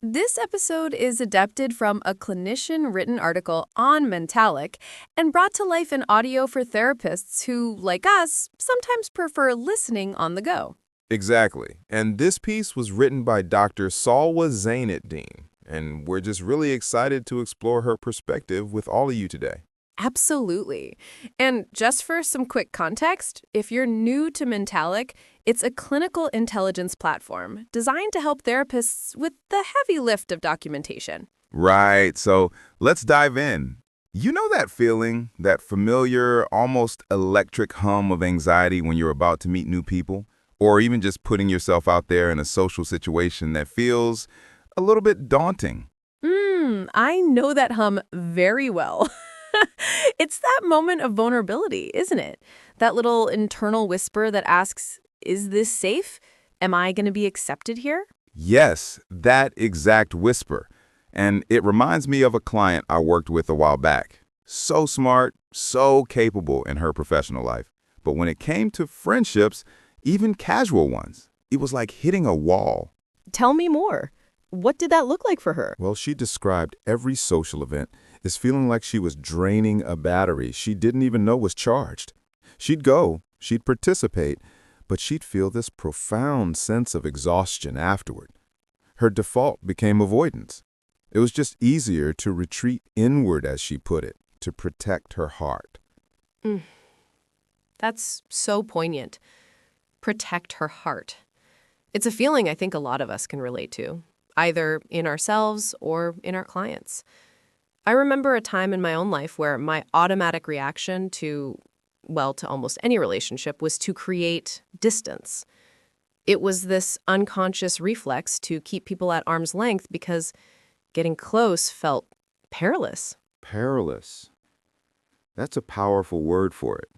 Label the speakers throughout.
Speaker 1: This episode is adapted from a clinician-written article on Mentalyc and brought to life in audio for therapists who, like us, sometimes prefer listening on the go.
Speaker 2: Exactly. And this piece was written by Dr. Salwa Zainuddin, and we're just really excited to explore her perspective with all of you today.
Speaker 1: Absolutely. And just for some quick context, if you're new to Mentalyc, it's a clinical intelligence platform designed to help therapists with the heavy lift of documentation.
Speaker 2: Right, so let's dive in. You know that feeling, that familiar, almost electric hum of anxiety when you're about to meet new people? Or even just putting yourself out there in a social situation that feels a little bit daunting?
Speaker 1: I know that hum very well. It's that moment of vulnerability, isn't it? That little internal whisper that asks, is this safe? Am I going to be accepted here?
Speaker 2: Yes, that exact whisper. And it reminds me of a client I worked with a while back. So smart, so capable in her professional life. But when it came to friendships, even casual ones, it was like hitting a wall.
Speaker 3: Tell me more. What did that look like for her?
Speaker 2: Well, she described every social event as feeling like she was draining a battery she didn't even know was charged. She'd go, she'd participate, but she'd feel this profound sense of exhaustion afterward. Her default became avoidance. It was just easier to retreat inward, as she put it, to protect her heart.
Speaker 1: That's so poignant. Protect her heart. It's a feeling I think a lot of us can relate to, either in ourselves or in our clients. I remember a time in my own life where my automatic reaction to almost any relationship was to create distance. It was this unconscious reflex to keep people at arm's length because getting close felt perilous.
Speaker 2: Perilous. That's a powerful word for it.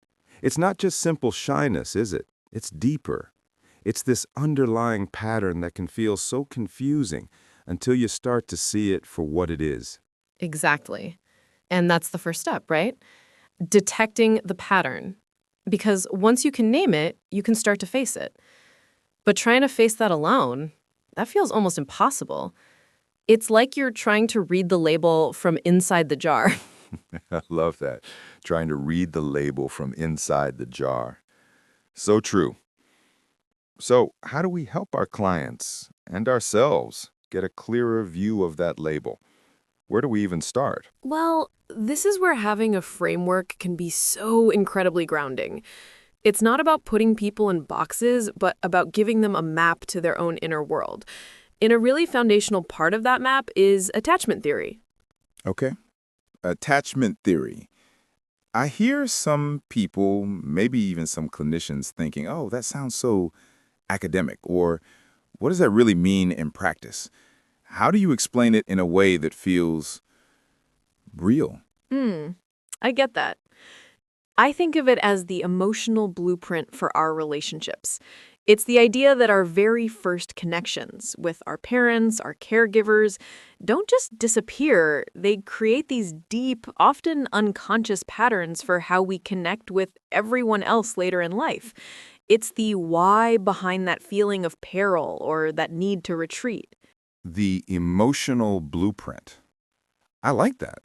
Speaker 2: It's not just simple shyness, is it? It's deeper. It's this underlying pattern that can feel so confusing until you start to see it for what it is.
Speaker 1: Exactly. And that's the first step, right? Detecting the pattern. Because once you can name it, you can start to face it. But trying to face that alone, that feels almost impossible. It's like you're trying to read the label from inside the jar.
Speaker 4: I love that. Trying to read the label from inside the jar. So true. So, how do we help our clients and ourselves get a clearer view of that label? Where do we even start?
Speaker 1: Well, this is where having a framework can be so incredibly grounding. It's not about putting people in boxes, but about giving them a map to their own inner world. And a really foundational part of that map is attachment theory.
Speaker 4: Okay. Attachment theory. I hear some people, maybe even some clinicians, thinking, oh, that sounds so academic, or what does that really mean in practice? How do you explain it in a way that feels real?
Speaker 1: I get that. I think of it as the emotional blueprint for our relationships. It's the idea that our very first connections with our parents, our caregivers, don't just disappear. They create these deep, often unconscious patterns for how we connect with everyone else later in life. It's the why behind that feeling of peril or that need to retreat.
Speaker 4: The emotional blueprint. I like that.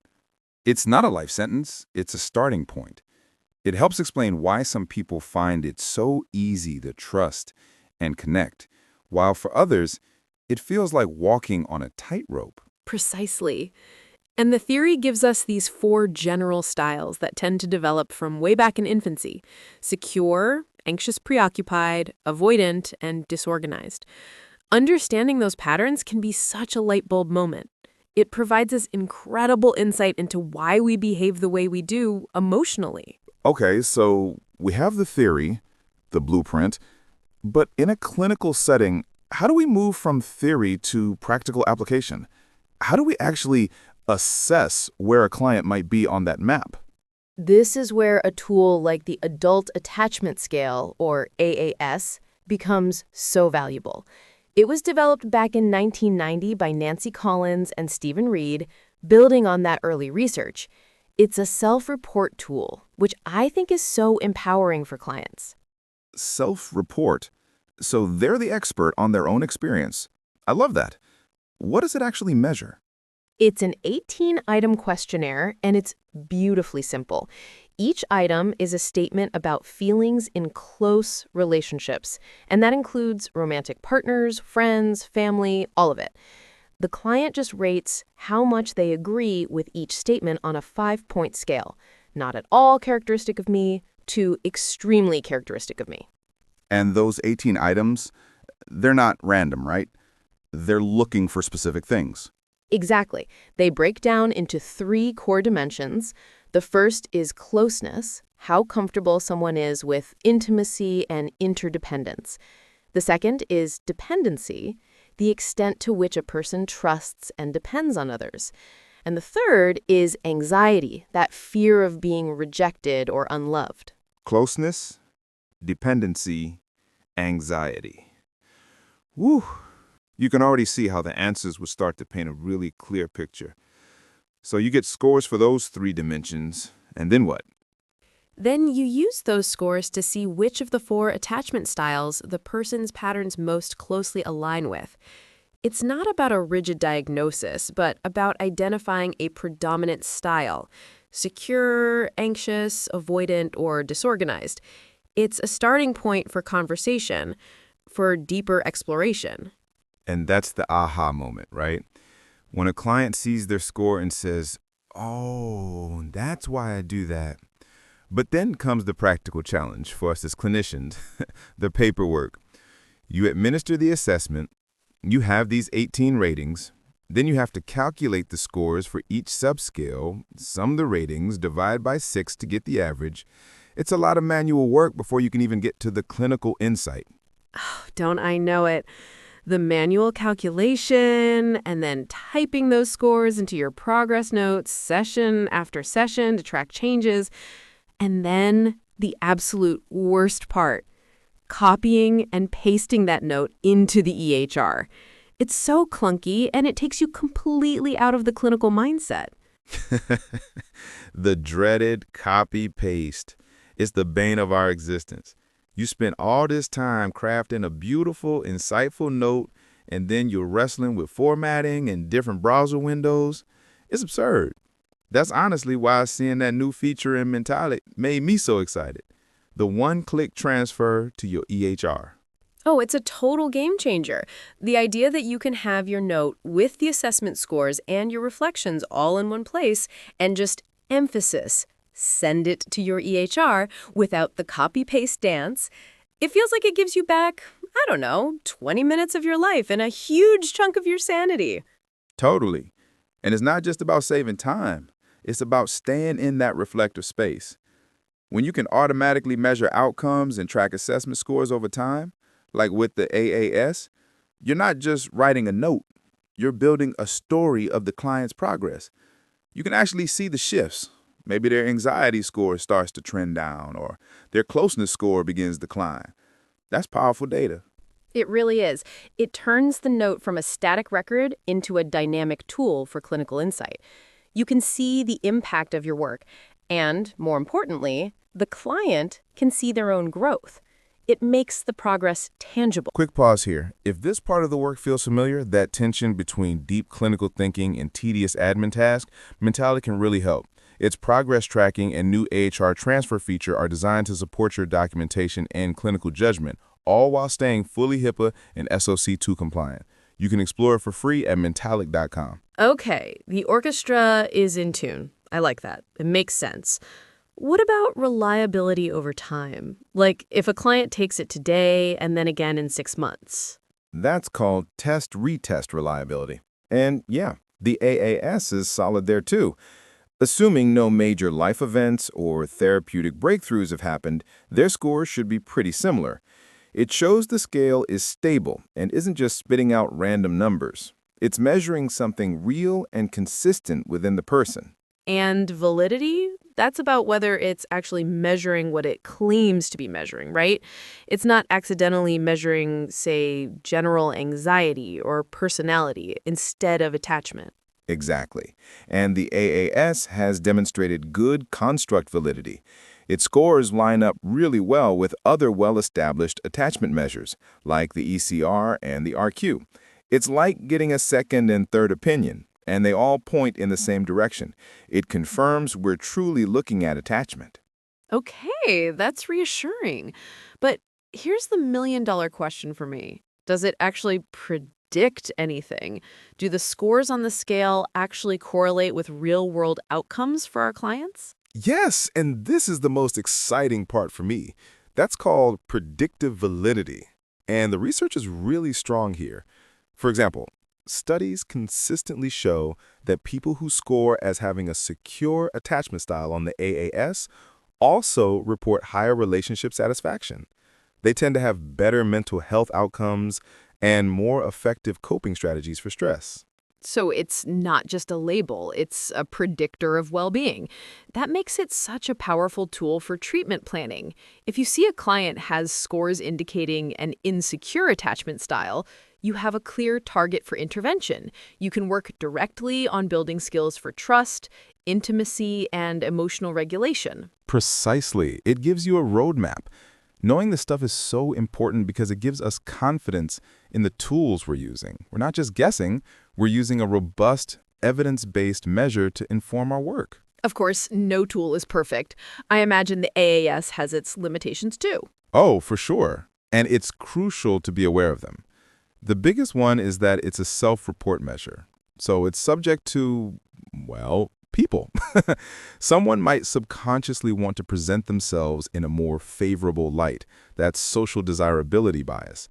Speaker 4: It's not a life sentence, it's a starting point. It helps explain why some people find it so easy to trust and connect, while for others, it feels like walking on a tightrope.
Speaker 1: Precisely. And the theory gives us these 4 general styles that tend to develop from way back in infancy: secure, anxious-preoccupied, avoidant, and disorganized. Understanding those patterns can be such a light bulb moment. It provides us incredible insight into why we behave the way we do emotionally.
Speaker 4: Okay, so we have the theory, the blueprint, but in a clinical setting, how do we move from theory to practical application? How do we actually assess where a client might be on that map?
Speaker 3: This is where a tool like the Adult Attachment Scale, or AAS, becomes so valuable. It was developed back in 1990 by Nancy Collins and Stephen Reed, building on that early research. It's a self-report tool, which I think is so empowering for clients.
Speaker 4: Self-report. So they're the expert on their own experience. I love that.
Speaker 2: What does it actually measure?
Speaker 3: It's an 18-item questionnaire, and it's beautifully simple. Each item is a statement about feelings in close relationships, and that includes romantic partners, friends, family, all of it. The client just rates how much they agree with each statement on a 5-point scale. Not at all characteristic of me to extremely characteristic of me.
Speaker 2: And those 18 items, they're not random, right? They're looking for specific things.
Speaker 3: Exactly. They break down into 3 core dimensions. The first is closeness, how comfortable someone is with intimacy and interdependence. The second is dependency, the extent to which a person trusts and depends on others. And the third is anxiety, that fear of being rejected or unloved.
Speaker 2: Closeness, dependency, anxiety. Woo! You can already see how the answers would start to paint a really clear picture. So you get scores for those 3 dimensions, and then what?
Speaker 1: Then you use those scores to see which of the 4 attachment styles the person's patterns most closely align with. It's not about a rigid diagnosis, but about identifying a predominant style: secure, anxious, avoidant, or disorganized. It's a starting point for conversation, for deeper exploration.
Speaker 2: And that's the aha moment, right? When a client sees their score and says, "Oh, that's why I do that." But then comes the practical challenge for us as clinicians, the paperwork. You administer the assessment, you have these 18 ratings, then you have to calculate the scores for each subscale, sum the ratings, divide by 6 to get the average. It's a lot of manual work before you can even get to the clinical insight.
Speaker 1: Don't I know it? The manual calculation, and then typing those scores into your progress notes session after session to track changes. And then the absolute worst part, copying and pasting that note into the EHR. It's so clunky, and it takes you completely out of the clinical mindset.
Speaker 2: The dreaded copy-paste. It's the bane of our existence. You spent all this time crafting a beautiful, insightful note, and then you're wrestling with formatting and different browser windows. It's absurd. That's honestly why seeing that new feature in Mentalyc made me so excited. The one-click transfer to your EHR.
Speaker 1: Oh, it's a total game changer. The idea that you can have your note with the assessment scores and your reflections all in one place, and just emphasis, send it to your EHR without the copy-paste dance. It feels like it gives you back, 20 minutes of your life and a huge chunk of your sanity.
Speaker 2: Totally. And it's not just about saving time. It's about staying in that reflective space. When you can automatically measure outcomes and track assessment scores over time, like with the AAS, you're not just writing a note. You're building a story of the client's progress. You can actually see the shifts. Maybe their anxiety score starts to trend down, or their closeness score begins to decline. That's powerful data.
Speaker 1: It really is. It turns the note from a static record into a dynamic tool for clinical insight. You can see the impact of your work, and, more importantly, the client can see their own growth. It makes the progress tangible.
Speaker 2: Quick pause here. If this part of the work feels familiar, that tension between deep clinical thinking and tedious admin tasks, Mentalyc can really help. Its progress tracking and new AHR transfer feature are designed to support your documentation and clinical judgment, all while staying fully HIPAA and SOC2 compliant. You can explore it for free at Mentalyc.com.
Speaker 1: Okay, the orchestra is in tune. I like that. It makes sense. What about reliability over time? Like if a client takes it today and then again in 6 months?
Speaker 2: That's called test-retest reliability. And yeah, the AAS is solid there too. Assuming no major life events or therapeutic breakthroughs have happened, their scores should be pretty similar. It shows the scale is stable and isn't just spitting out random numbers. It's measuring something real and consistent within the person.
Speaker 1: And validity? That's about whether it's actually measuring what it claims to be measuring, right? It's not accidentally measuring, say, general anxiety or personality instead of attachment.
Speaker 2: Exactly. And the AAS has demonstrated good construct validity. Its scores line up really well with other well-established attachment measures, like the ECR and the RQ.
Speaker 4: It's like getting a second and third opinion, and they all point in the same direction. It confirms we're truly looking at attachment.
Speaker 3: Okay, that's reassuring. But here's the million-dollar question for me. Does it actually predict anything? Do the scores on the scale actually correlate with real-world outcomes for our clients?
Speaker 2: Yes, and this is the most exciting part for me. That's called predictive validity. And the research is really strong here. For example, studies consistently show that people who score as having a secure attachment style on the AAS also report higher relationship satisfaction. They tend to have better mental health outcomes and more effective coping strategies for stress.
Speaker 3: So it's not just a label, it's a predictor of well-being. That makes it such a powerful tool for treatment planning. If you see a client has scores indicating an insecure attachment style, you have a clear target for intervention. You can work directly on building skills for trust, intimacy, and emotional regulation.
Speaker 2: Precisely. It gives you a roadmap. Knowing this stuff is so important because it gives us confidence in the tools we're using. We're not just guessing, we're using a robust, evidence-based measure to inform our work.
Speaker 3: Of course, no tool is perfect. I imagine the AAS has its limitations too.
Speaker 2: Oh, for sure. And it's crucial to be aware of them. The biggest one is that it's a self-report measure. So it's subject to, well, people. Someone might subconsciously want to present themselves in a more favorable light. That's social desirability bias.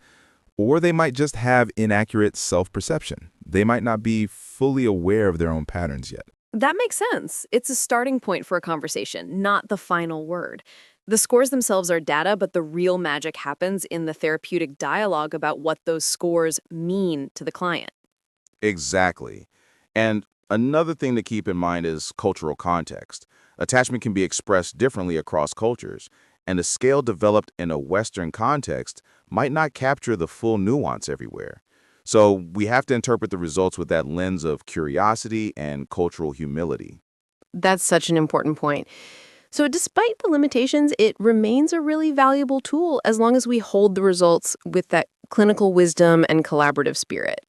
Speaker 2: Or they might just have inaccurate self-perception. They might not be fully aware of their own patterns yet.
Speaker 1: That makes sense. It's a starting point for a conversation, not the final word. The scores themselves are data, but the real magic happens in the therapeutic dialogue about what those scores mean to the client.
Speaker 4: Exactly. And another thing to keep in mind is cultural context. Attachment can be expressed differently across cultures, and a scale developed in a Western context might not capture the full nuance everywhere. So we have to interpret the results with that lens of curiosity and cultural humility.
Speaker 1: That's such an important point. So despite the limitations, it remains a really valuable tool as long as we hold the results with that clinical wisdom and collaborative spirit.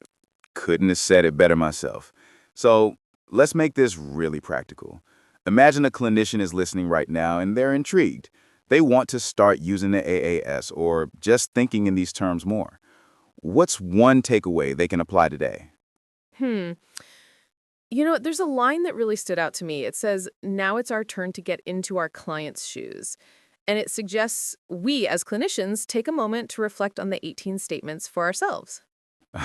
Speaker 4: Couldn't have said it better myself. So let's make this really practical. Imagine a clinician is listening right now and they're intrigued. They want to start using the AAS or just thinking in these terms more. What's one takeaway they can apply today?
Speaker 1: There's a line that really stood out to me. It says, now it's our turn to get into our client's shoes. And it suggests we, as clinicians, take a moment to reflect on the 18 statements for ourselves.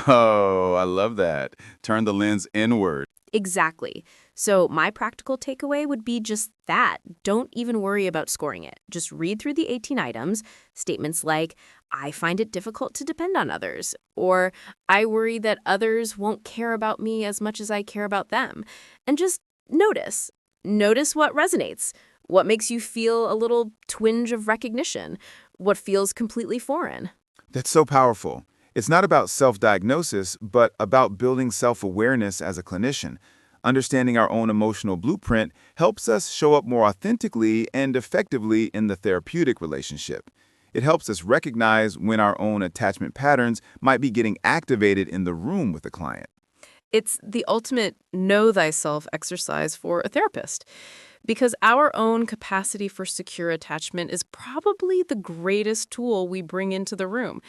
Speaker 4: Oh, I love that. Turn the lens inward.
Speaker 1: Exactly. So my practical takeaway would be just that. Don't even worry about scoring it. Just read through the 18 items, statements like, I find it difficult to depend on others, or I worry that others won't care about me as much as I care about them. And just notice. Notice what resonates, what makes you feel a little twinge of recognition, what feels completely foreign.
Speaker 4: That's so powerful. It's not about self-diagnosis, but about building self-awareness as a clinician. Understanding our own emotional blueprint helps us show up more authentically and effectively in the therapeutic relationship. It helps us recognize when our own attachment patterns might be getting activated in the room with the client.
Speaker 1: It's the ultimate know thyself exercise for a therapist. Because our own capacity for secure attachment is probably the greatest tool we bring into the room.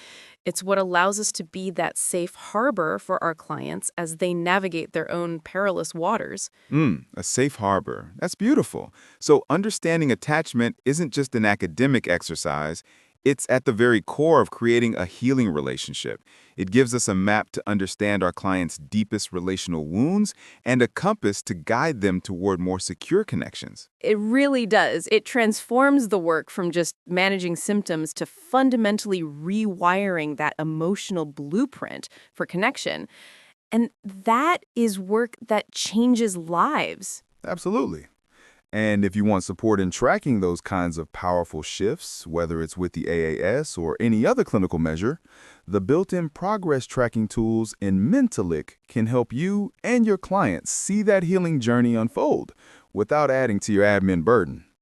Speaker 1: It's what allows us to be that safe harbor for our clients as they navigate their own perilous waters.
Speaker 4: A safe harbor. That's beautiful. So understanding attachment isn't just an academic exercise. It's at the very core of creating a healing relationship. It gives us a map to understand our clients' deepest relational wounds and a compass to guide them toward more secure connections.
Speaker 1: It really does. It transforms the work from just managing symptoms to fundamentally rewiring that emotional blueprint for connection. And that is work that changes lives.
Speaker 4: Absolutely. And if you want support in tracking those kinds of powerful shifts, whether it's with the AAS or any other clinical measure, the built-in progress tracking tools in Mentalyc can help you and your clients see that healing journey unfold without adding to your admin burden.